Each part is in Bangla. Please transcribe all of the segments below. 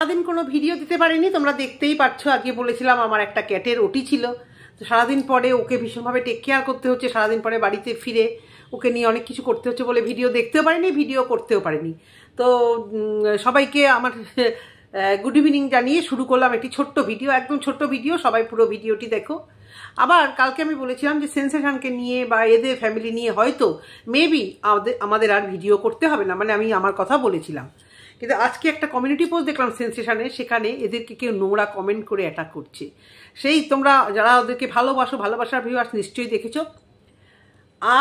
সারাদিন কোনো ভিডিও দিতে পারিনি, তোমরা দেখতেই পাচ্ছ। আগে বলেছিলাম আমার একটা ক্যাটের ওটি ছিল, তো সারাদিন পরে ওকে ভীষণভাবে টেক কেয়ার করতে হচ্ছে। সারাদিন পরে বাড়িতে ফিরে ওকে নিয়ে অনেক কিছু করতে হচ্ছে বলে ভিডিও দেখতেও পারিনি, ভিডিও করতেও পারিনি। তো সবাইকে আমার গুড ইভিনিং জানিয়ে শুরু করলাম একটি ছোট্ট ভিডিও, একদম ছোট্ট ভিডিও। সবাই পুরো ভিডিওটি দেখো। আবার কালকে আমি বলেছিলাম যে সেন্সেশনকে নিয়ে বা এদের ফ্যামিলি নিয়ে হয়তো মেবি আমাদের আর ভিডিও করতে হবে না, মানে আমি আমার কথা বলেছিলাম। কিন্তু আজকে একটা কমিউনিটি পোস্ট দেখলাম সেন্সেশনে, সেখানে এদেরকে কেউ নোংরা কমেন্ট করে অ্যাটাক করছে। সেই তোমরা যারা ওদেরকে ভালোবাসো, ভালোবাসার ভিউয়ার্স নিশ্চয়ই দেখেছো।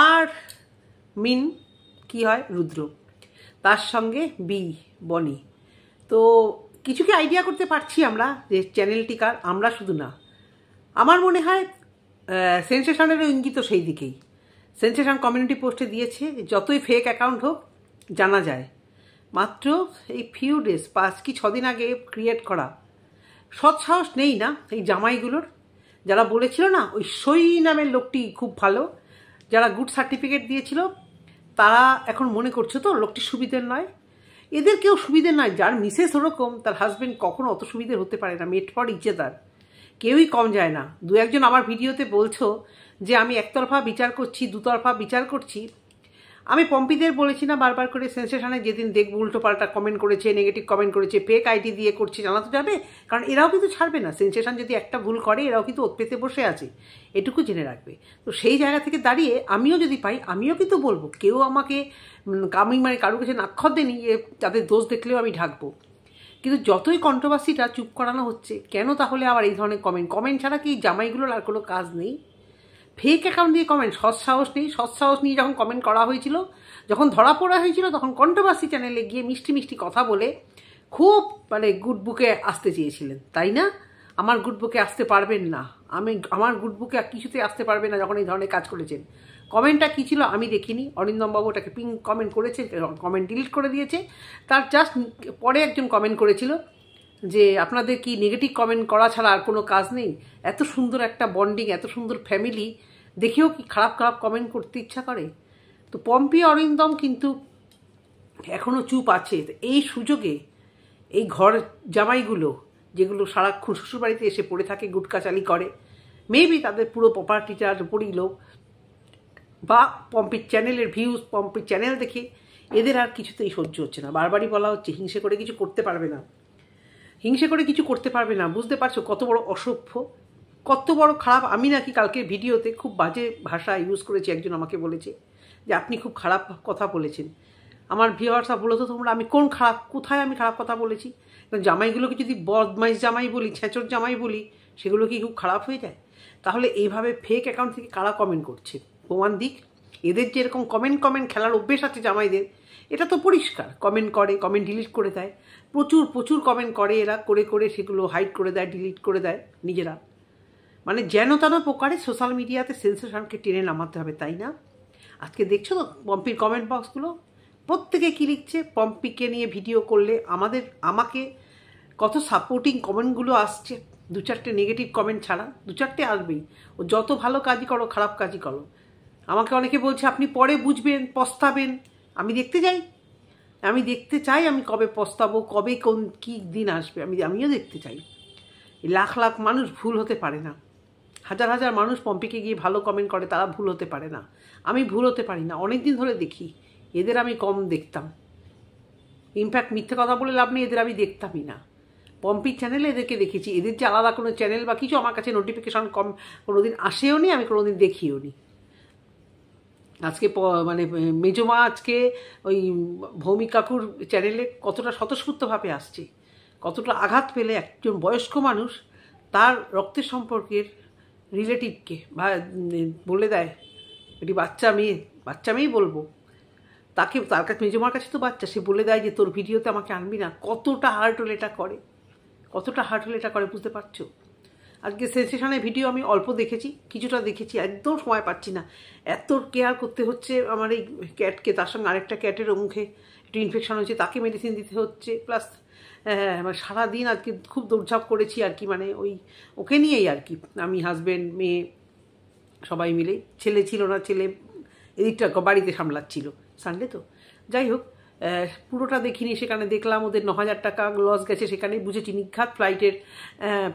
আর মিন কি হয় রুদ্র, তার সঙ্গে বনি। তো কিছু কি আইডিয়া করতে পারছি আমরা যে চ্যানেলটিকার, আমরা শুধু না, আমার মনে হয় সেন্সেশনেরও ইঙ্গিত সেই দিকেই। সেন্সেশন কমিউনিটি পোস্টে দিয়েছে যতই ফেক অ্যাকাউন্ট হোক জানা যায়। মাত্র এই ফিউ ডেজ 5 কি 6 দিন আগে ক্রিয়েট করা। সৎসাহস নেই না এই জামাইগুলোর, যারা বলেছিল না ওই সই নামের লোকটি খুব ভালো, যারা গুড সার্টিফিকেট দিয়েছিল তারা এখন মনে করছো তো লোকটি সুবিধের নয়। এদের কেউ সুবিধের নয়, যার মিসেস ওরকম তার হাজব্যান্ড কখনো অত সুবিধের হতে পারে না। মেট ফর ইচেদার, কেউই কম যায় না। দু একজন আমার ভিডিওতে বলছো যে আমি একতরফা বিচার করছি, দুতরফা বিচার করছি। আমি পম্পিদের বলেছি না বারবার করে, সেন্সেশনে যেদিন দেখবো উল্টো পাল্টা কমেন্ট করেছে, নেগেটিভ কমেন্ট করেছে, ফেক আইডি দিয়ে করছে, জানা তো যাবে। কারণ এরাও কিন্তু ছাড়বে না। সেন্সেশন যদি একটা ভুল করে এরাও কিন্তু ওত পেতে বসে আছে, এটুকু জেনে রাখবে। তো সেই জায়গা থেকে দাঁড়িয়ে আমিও যদি পাই আমিও কিন্তু বলবো। কেউ আমাকে আমি মানে কারোর কাছে নাক্ষর দেনি, তাদের দোষ দেখলেও আমি ঢাকবো। কিন্তু যতই কন্ট্রোভার্সিটা চুপ করানো হচ্ছে, কেন তাহলে আবার এই ধরনের কমেন্ট ছাড়া কি জামাইগুলোর আর কোনো কাজ নেই? ফেক অ্যাকাউন্ট দিয়ে কমেন্ট, সৎসাহস নেই। সৎসাহস নিয়ে যখন কমেন্ট করা হয়েছিল, যখন ধরা পড়া হয়েছিল, তখন কন্ট্রোভার্সি চ্যানেলে গিয়ে মিষ্টি মিষ্টি কথা বলে খুব মানে গুড বুকে আসতে চেয়েছিলেন, তাই না? আমার গুড বুকে আসতে পারবেন না, আমার গুড বুকে কিছুতেই আসতে পারবেন না যখন এই ধরনের কাজ করেছেন। কমেন্টটা কী ছিল আমি দেখিনি। অরিন্দমবাবু ওটাকে পিং কমেন্ট করেছে, কমেন্ট ডিলিট করে দিয়েছে। তার জাস্ট পরে একজন কমেন্ট করেছিল যে আপনাদের কি নেগেটিভ কমেন্ট করা ছাড়া আর কোনো কাজ নেই? এত সুন্দর একটা বন্ডিং, এত সুন্দর ফ্যামিলি দেখেও কি খারাপ খারাপ কমেন্ট করতে ইচ্ছা করে? তো পম্পি অরিন্দম কিন্তু এখনও চুপ আছে। এই সুযোগে এই ঘর জামাইগুলো যেগুলো সারাক্ষণ শ্বশুরবাড়িতে এসে পড়ে থাকে, গুটকাচালি করে, মেবি তাদের পুরো প্রপার্টিটার উপরই লোক, বা পম্পির চ্যানেলের ভিউজ, পম্পির চ্যানেল দেখে এদের আর কিছুতেই সহ্য হচ্ছে না। বারবারই বলা হচ্ছে হিংসে করে কিছু করতে পারবে না, হিংসে করে কিছু করতে পারবে না। বুঝতে পারছো কত বড় অসভ্য, কত বড় খারাপ। আমি নাকি কালকের ভিডিওতে খুব বাজে ভাষা ইউজ করেছি, একজন আমাকে বলেছে যে আপনি খুব খারাপ কথা বলেছেন। আমার ভিউয়ার্সরা বলো তো তোমরা, আমি কোথায় আমি খারাপ কথা বলেছি? জামাইগুলোকে যদি বদমাইশ জামাই বলি, ছেঁচড় জামাই বলি, সেগুলো কি খুব খারাপ হয়ে যায়? তাহলে এইভাবে ফেক অ্যাকাউন্ট থেকে কারা কমেন্ট করছে প্রমাণ দিক। এদের যে এরকম কমেন্ট খেলার অভ্যেস আছে জামাইদের, এটা তো পরিষ্কার। কমেন্ট করে, কমেন্ট ডিলিট করে দেয়, প্রচুর কমেন্ট করে এরা, করে সেগুলো হাইড করে দেয়, ডিলিট করে দেয় নিজেরা। মানে যেন তেন প্রকারে সোশ্যাল মিডিয়াতে সেন্সেশনকে টেনে নামাতে হবে, তাই না? আজকে দেখছো তো পম্পির কমেন্ট বক্সগুলো, প্রত্যেকে কী লিখছে? পম্পিকে নিয়ে ভিডিও করলে আমাকে কত সাপোর্টিং কমেন্টগুলো আসছে। 2-4টে নেগেটিভ কমেন্ট ছাড়া 2-4টে আসবেই। ও যত ভালো কাজই করো, খারাপ কাজই করো, আমাকে অনেকে বলছে আপনি পরে বুঝবেন, পস্তাবেন। আমি দেখতে চাই আমি কবে পস্তাবো, কবে কী দিন আসবে, আমিও দেখতে চাই। লাখ লাখ মানুষ ভুল হতে পারে না, হাজার হাজার মানুষ পম্পিকে গিয়ে ভালো কমেন্ট করে, তারা ভুল হতে পারে না। আমি ভুল হতে পারি না, অনেক দিন ধরে দেখি। এদের আমি কম দেখতাম, ইনফ্যাক্ট মিথ্যে কথা বলে লাভ নেই, এদের আমি দেখতামই না। পম্পির চ্যানেলে এদেরকে দেখেছি, এদের যে আলাদা কোনো চ্যানেল বা কিছু আমার কাছে নোটিফিকেশন কম কোনোদিন আসেও নি, আমি কোনোদিন দেখিও নি। আজকে মানে মেজমা আজকে ওই ভৌমিক কাকুর চ্যানেলে কতটা স্বতঃস্ফূর্তভাবে আসছে, কতটা আঘাত পেলে একজন বয়স্ক মানুষ তার রক্তের সম্পর্কের রিলেটিভকে বা বলে দেয়, এটি বাচ্চা মেয়ে বলবো তাকে, তার কাছে মেজমার কাছে তো বাচ্চা, সে বলে দেয় যে তোর ভিডিওতে আমাকে আনবি না। কতটা হার্ট হলে এটা করে, বুঝতে পারছো? আজকে সেন্সেশনের ভিডিও আমি অল্প দেখেছি, কিছুটা দেখেছি, একদম সময় পাচ্ছি না। এত কেয়ার করতে হচ্ছে আমার এই ক্যাটকে, তার সঙ্গে আরেকটা ক্যাটেরও মুখে একটু ইনফেকশন হয়েছে, তাকে মেডিসিন দিতে হচ্ছে, প্লাস মানে সারাদিন আজকে খুব দৌড়ঝাঁপ করেছি আর কি, মানে ওকে নিয়েই আর কি। আমি হাজব্যান্ড মেয়ে সবাই মিলে, ছেলে ছিল না, ছেলে এদিকটা বাড়িতে সামলাচ্ছিল, সানডে তো। যাই হোক, পুরোটা দেখিনি, সেখানে দেখলাম ওদের 9,000 টাকা লস গেছে, সেখানেই বুঝেছি নিঘাত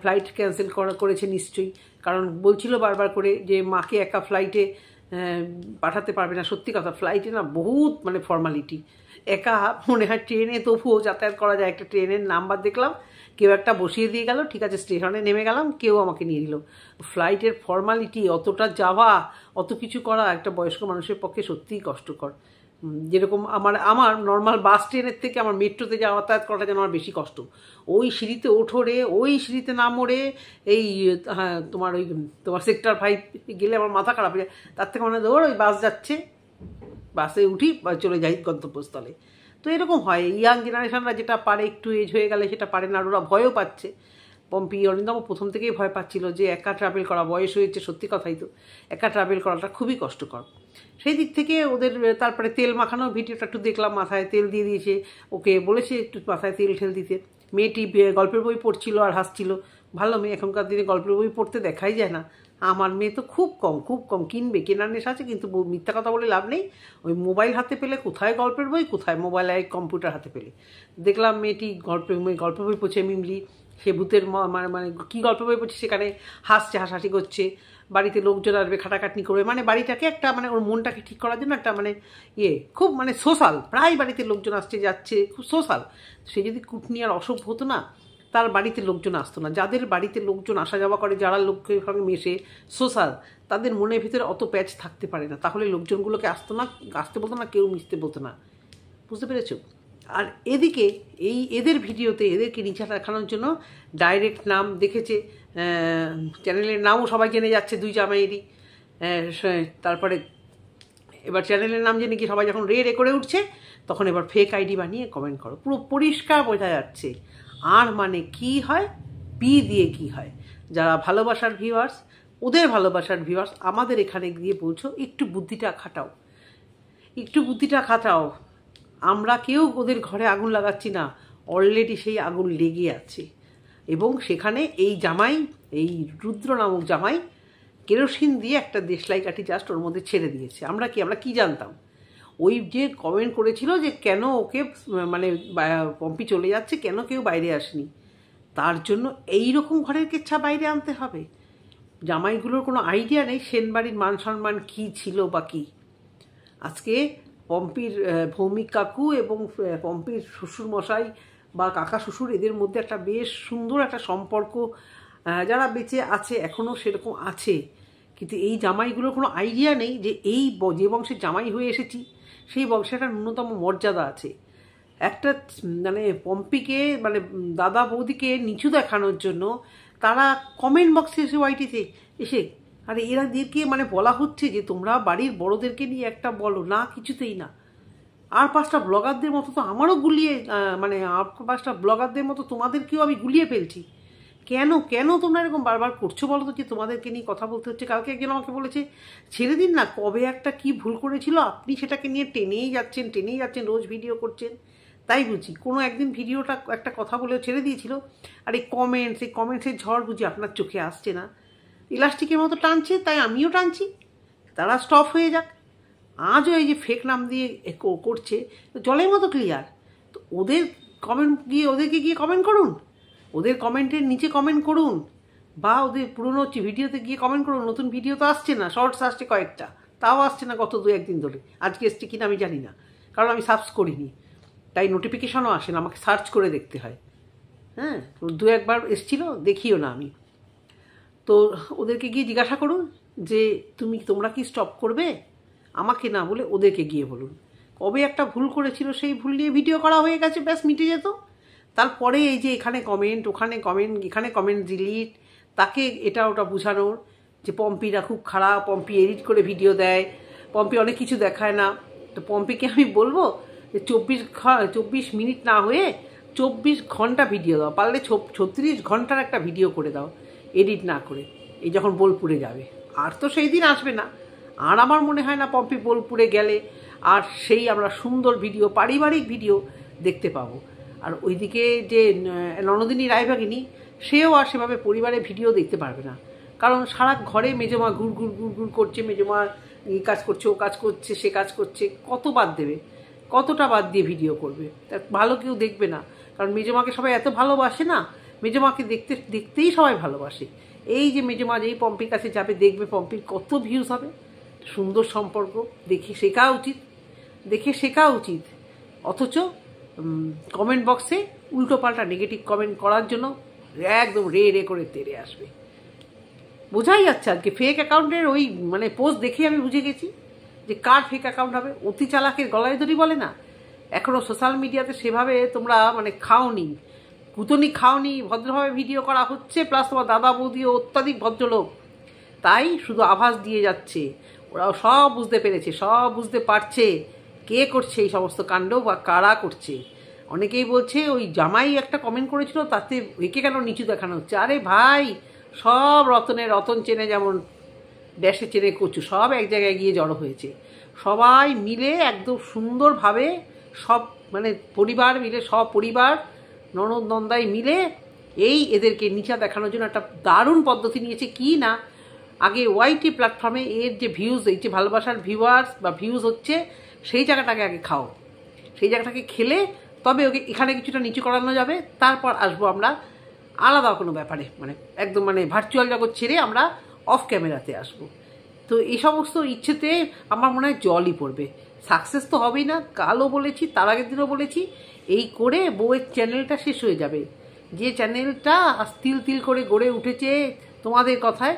ফ্লাইট ক্যান্সেল করেছে নিশ্চয়ই, কারণ বলছিল বারবার করে যে মাকে একা ফ্লাইটে পাঠাতে পারবে না। সত্যি কথা, ফ্লাইটে না বহুত মানে ফর্মালিটি, একা মনে হয় ট্রেনে তবুও যাতায়াত করা যায়। একটা ট্রেনের নাম্বার দেখলাম, কেউ একটা বসিয়ে দিয়ে গেল, ঠিক আছে স্টেশনে নেমে গেলাম, কেউ আমাকে নিয়ে নিল। ফ্লাইটের ফর্মালিটি, অতটা যাওয়া, অত কিছু করা একটা বয়স্ক মানুষের পক্ষে সত্যিই কষ্টকর। যেরকম আমার নর্মাল বাস ট্রেনের থেকে আমার মেট্রোতে যাতায়াত করাটা যেন আমার বেশি কষ্ট। ওই সিঁড়িতে ওঠোরে, ওই সিঁড়িতে নামোরে, এই হ্যাঁ তোমার সেক্টর 5 গেলে আমার মাথা খারাপ হয়ে যায়। তার থেকে মনে হয় ওই বাস যাচ্ছে, বাসে উঠি বা চলে যাই গন্তব্যস্থলে। তো এরকম হয়, ইয়াং জেনারেশনরা যেটা পারে, একটু এজ হয়ে গেলে সেটা পারে না, আর ওরা ভয়ও পাচ্ছে। পম্পি অরিন্দম প্রথম থেকেই ভয় পাচ্ছিল যে একা ট্রাভেল করা, বয়স হয়েছে সত্যি কথাই তো, একা ট্রাভেল করাটা খুবই কষ্টকর। সেই দিক থেকে ওদের তারপরে তেল মাখানো ভিডিওটা একটু দেখলাম, মাথায় তেল দিয়ে দিয়েছে, ওকে বলেছে একটু মাথায় তেল ঠেল দিতে। মেয়েটি গল্পের বই পড়ছিল আর হাসছিল, ভালো মেয়ে, এখনকার দিনে গল্পের বই পড়তে দেখাই যায় না। আমার মেয়ে তো খুব কম কিনবে, কেনার নেশা আছে, কিন্তু মিথ্যা কথা বলে লাভ নেই। ওই মোবাইল হাতে পেলে কোথায় গল্পের বই, কোথায় মোবাইল, কম্পিউটার হাতে পেলে। দেখলাম মেয়েটি গল্পের বই পড়ছে, মিমলি সে ভূতের মানে কী গল্পের বই পড়ছে, সেখানে হাসাহাসি করছে, বাড়িতে লোকজন আসবে, খাটাখাটনি করবে, মানে বাড়িটাকে একটা মানে ওর মনটাকে ঠিক করার জন্য একটা মানে খুব মানে সোশ্যাল, প্রায় বাড়িতে লোকজন আসছে যাচ্ছে, খুব সোশ্যাল। সে যদি কুটনি আর অসভ্য হতো না, তার বাড়িতে লোকজন আসতো না। যাদের বাড়িতে লোকজন আসা যাওয়া করে, যারা লোকের সঙ্গে মেশে, সোশ্যাল, তাদের মনের ভিতরে অত প্যাচ থাকতে পারে না, তাহলে লোকজনগুলোকে আসতে বলতো না, কেউ মিশতে বলতো না। বুঝতে পেরেছো? আর এদিকে এদের ভিডিওতে এদেরকে নিচে দেখানোর জন্য ডাইরেক্ট নাম দেখেছে, চ্যানেলের নামও সবাই জেনে যাচ্ছে দুই জামাইয়েরই। তারপরে এবার চ্যানেলের নাম জেনে কি সবাই যখন রে করে উঠছে, তখন এবার ফেক আইডি বানিয়ে কমেন্ট করো, পুরো পরিষ্কার বোঝা যাচ্ছে। আর মানে কি হয়, পি দিয়ে কি হয়। যারা ভালোবাসার ভিউয়ার্স, ওদের ভালোবাসার ভিউয়ার্স, আমাদের এখানে গিয়ে পৌঁছো, একটু বুদ্ধিটা খাটাও। আমরা কেউ ওদের ঘরে আগুন লাগাচ্ছি না, অলরেডি সেই আগুন লেগে আছে। এবং সেখানে এই জামাই, এই রুদ্র নামক জামাই, কেরোসিন দিয়ে একটা দেশলাই কাঠি জাস্ট ওর মধ্যে ছেড়ে দিয়েছে। আমরা কি জানতাম? ওই যে কমেন্ট করেছিল যে কেন ওকে মানে পম্পি চলে যাচ্ছে, কেন কেউ বাইরে আসেনি, তার জন্য এইরকম ঘরের কেচ্ছা বাইরে আনতে হবে? জামাইগুলোর কোনো আইডিয়া নেই সেনবাড়ির মান সম্মান কী ছিল বা কী। আজকে পম্পির ভৌমিক কাকু এবং পম্পির শ্বশুরমশাই বা কাকা শ্বশুর, এদের মধ্যে একটা বেশ সুন্দর একটা সম্পর্ক, যারা বেঁচে আছে এখনও সেরকম আছে। কিন্তু এই জামাইগুলোর কোনো আইডিয়া নেই যে যে বংশের জামাই হয়ে এসেছি, সেই বংশে একটা ন্যূনতম মর্যাদা আছে। একটা মানে পম্পিকে মানে দাদা বৌদিকে নিচু দেখানোর জন্য তারা কমেন্ট বক্সে এসে ওয়াইটিতে এসে, আরে এদেরকে মানে বলা হচ্ছে যে তোমরা বাড়ির বড়োদেরকে নিয়ে একটা বলো না, কিছুতেই না। আর 5টা ব্লগারদের মতো তো আমারও গুলিয়ে মানে আর 5টা ব্লগারদের মতো তোমাদেরকেও আমি গুলিয়ে ফেলছি। কেন তোমরা এরকম বারবার করছো বলো তো, যে তোমাদেরকে নিয়ে কথা বলতে হচ্ছে? কালকে একজন আমাকে বলেছে ছেড়ে দিন না, কবে একটা কি ভুল করেছিল, আপনি সেটাকে নিয়ে টেনেই যাচ্ছেন, রোজ ভিডিও করছেন। তাই বুঝি কোনো একদিন ভিডিওটা একটা কথা বলে ছেড়ে দিয়েছিল, আর এই কমেন্টসের ঝড় বুঝি আপনার চোখে আসছে না? ইলাস্টিকের মতো টানছে, তাই আমিও টানছি, তারা স্টপ হয়ে যাক। আজও এই যে ফেক নাম দিয়ে করছে, জলের মতো ক্লিয়ার। তো ওদেরকে গিয়ে কমেন্ট করুন, ওদের কমেন্টের নিচে কমেন্ট করুন, বা ওদের পুরনো ভিডিওতে গিয়ে কমেন্ট করুন। নতুন ভিডিও তো আসছে না, শর্টস আসছে কয়েকটা, তাও আসছে না গত 2-1 দিন ধরে। আজকে এসছে কিনা আমি জানি না, কারণ আমি সার্চ করিনি, তাই নোটিফিকেশনও আসে না, আমাকে সার্চ করে দেখতে হয়। হ্যাঁ, 2-1 বার এসছিল, দেখিও না আমি। তো ওদেরকে গিয়ে জিজ্ঞাসা করুন যে তোমরা কি স্টপ করবে, আমাকে না বলে ওদেরকে গিয়ে বলুন। কবে একটা ভুল করেছিল, সেই ভুল নিয়ে ভিডিও করা হয়ে গেছে, ব্যাস মিটে যেত। তারপরে এই যে এখানে কমেন্ট, ওখানে কমেন্ট, এখানে কমেন্ট ডিলিট, তাকে এটা ওটা বোঝানোর যে পম্পিরা খুব খারাপ, পম্পি এডিট করে ভিডিও দেয়, পম্পি অনেক কিছু দেখায় না। তো পম্পিকে আমি বলবো যে 24 মিনিট না হয়ে 24 ঘন্টা ভিডিও দাও, পারলে 36 ঘন্টার একটা ভিডিও করে দাও, এডিট না করে। এই যখন বোলপুরে যাবে, আর তো সেই দিন আসবে না, আর আমার মনে হয় না পম্পি বোলপুরে গেলে আর সেই আমরা সুন্দর ভিডিও, পারিবারিক ভিডিও দেখতে পাবো। আর ওইদিকে যে ননদিনী রায়বাগিনী, সেও আর সেভাবে পরিবারের ভিডিও দেখতে পারবে না, কারণ সারা ঘরে মেজমা ঘুর করছে, মেজমা এই কাজ করছে, ও কাজ করছে, সে কাজ করছে, কত বাদ দেবে? কতটা বাদ দিয়ে ভিডিও করবে? ভালো কেউ দেখবে না, কারণ মেজমাকে সবাই এত ভালোবাসে না, মেজমাকে দেখতেই সবাই ভালোবাসে। এই যে মেজমা যেই পম্পির কাছে যাবে, দেখবে পম্পির কত ভিউজ হবে। সুন্দর সম্পর্ক, দেখে শেখা উচিত। অথচ কমেন্ট বক্সে উল্টোপাল্টা নেগেটিভ কমেন্ট করার জন্য একদম রে করে তেড়ে আসবে। বোঝাই যাচ্ছে আজকে ফেক অ্যাকাউন্টের ওই মানে পোস্ট দেখে আমি বুঝে গেছি যে কার ফেক অ্যাকাউন্ট হবে। অতি চালাকের গলায় দড়ি বলে না, এখনও সোশ্যাল মিডিয়াতে সেভাবে তোমরা মানে কুতনি খাওনি, ভদ্রভাবে ভিডিও করা হচ্ছে, প্লাস তোমার দাদা বৌদিও অত্যাধিক ভদ্রলোক, তাই শুধু আভাস দিয়ে যাচ্ছে। ওরাও সব বুঝতে পেরেছে, সব বুঝতে পারছে কে করছে এই সমস্ত কাণ্ড বা কারা করছে। অনেকেই বলছে ওই জামাই একটা কমেন্ট করেছিল, তাতে একে কেন নিচু দেখানো হচ্ছে। আরে ভাই, সব রতন চেনে যেমন ড্যাশে চেনে কচু, সব এক জায়গায় গিয়ে জড়ো হয়েছে। সবাই মিলে একদম সুন্দরভাবে সব মানে পরিবার মিলে, সব পরিবার ননদ নন্দাই মিলে এদেরকে নিচা দেখানোর জন্য একটা দারুণ পদ্ধতি নিয়েছে। কি না, আগে ওয়াইটি প্ল্যাটফর্মে এর যে ভিউজ, এই যে ভালোবাসার ভিউয়ার্স বা ভিউজ হচ্ছে, সেই জায়গাটাকে আগে খাও। সেই জায়গাটাকে খেলে তবে ওকে এখানে কিছুটা নিচু করানো যাবে। তারপর আসবো আমরা আলাদা কোনো ব্যাপারে, মানে একদম মানে ভার্চুয়াল জগৎ ছেড়ে আমরা অফ ক্যামেরাতে আসবো। তো এই সমস্ত ইচ্ছেতে আমার মনে হয় জলই পড়বে। সাকসেস তো হবেই না, কালও বলেছি, তার আগের দিনও বলেছি, এই করে বউয়ের চ্যানেলটা শেষ হয়ে যাবে। যে চ্যানেলটা তিল করে গড়ে উঠেছে তোমাদের কথায়,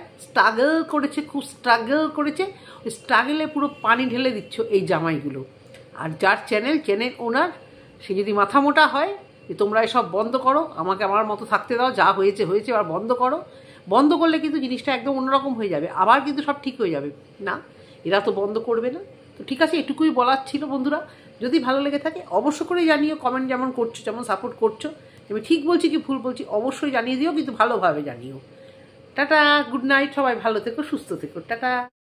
খুব স্ট্রাগল করেছে, ওই স্ট্রাগলে পুরো পানি ঢেলে দিচ্ছ এই জামাইগুলো। আর যার চ্যানেল ওনার, সে যদি মাথা মোটা হয় যে তোমরা এসব বন্ধ করো, আমাকে আমার মতো থাকতে দাও, যা হয়েছে এবার বন্ধ করো, বন্ধ করলে কিন্তু জিনিসটা একদম অন্যরকম হয়ে যাবে, আবার কিন্তু সব ঠিক হয়ে যাবে। না, এরা তো বন্ধ করবে না। তো ঠিক আছে, এটুকুই বলার ছিল বন্ধুরা। যদি ভালো লেগে থাকে অবশ্য করে জানিও, কমেন্ট যেমন করছো, যেমন সাপোর্ট করছো, আমি ঠিক বলছি কি ভুল বলছি অবশ্যই জানিয়ে দিও, কিন্তু ভালোভাবে জানিও। টাটা, গুড নাইট, সবাই ভালো থেকো, সুস্থ থেকো, টাটা।